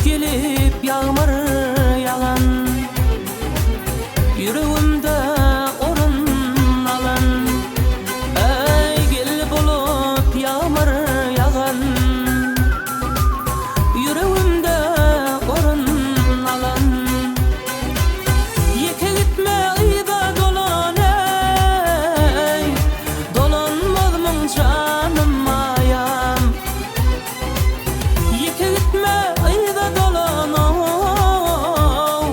gelip yağmur yağan, yüreğimde orun alan. Ey gelip olup yağmur yağan, yüreğimde orun alan. Yeke gitme ayda dolan ey, dolanmaz mı canım ayam. Yeke gitme ayda dolan oh,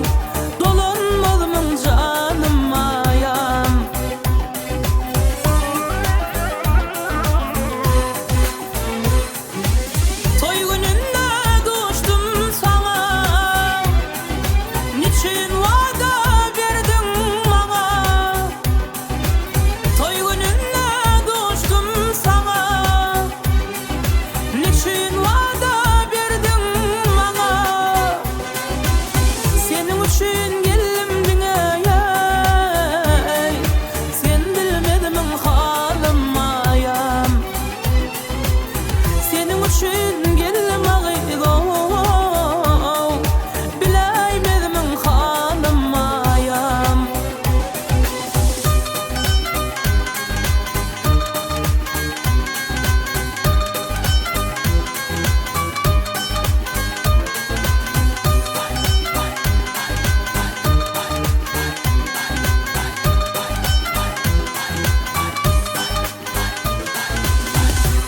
dolanmaz mı canım ayam. Toy gününde koştum sana, niçin vada verdin bana? Toy gününde koştum sana, niçin vada verdin bana? Senin için geldim dünyaya, sen bilmedin halim ayam. Senin için geldim ağıydı, bileymedim halim ayam.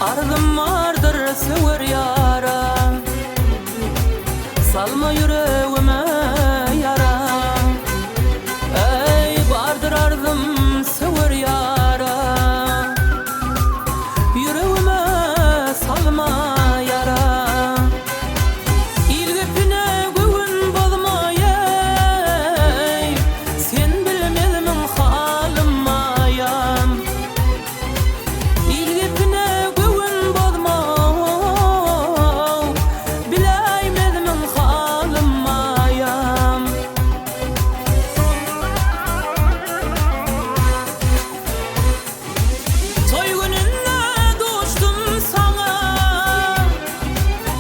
Arzum vardır sever yara, salma yüreğime yara. Ey vardır arzum sever yara, yüreğime salma yara. İlgipine göğün bozma ey, sen bilmedin halim ayam. İlgipine göğün bozma, bileymedim halim ayam. Toy gününde koştum sana,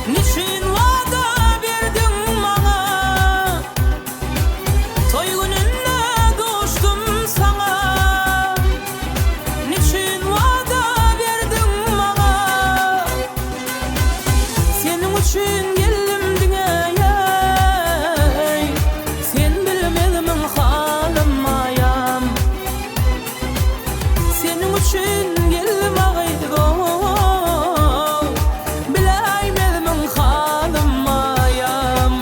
niçin vada verdin bana? Toy gününde koştum sana, niçin vada verdin bana? Senin için geldim dünyaya, sen bilmedin halim ayam. Senin için geldim ağıydı, bileymedim halim ayam.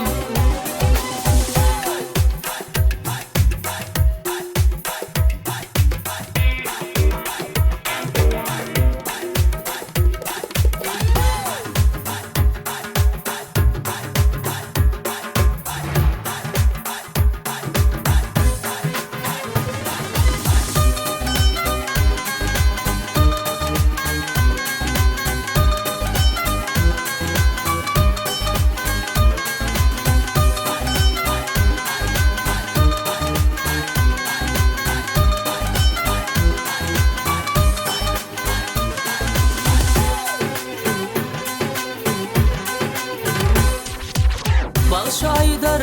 Bal şaydar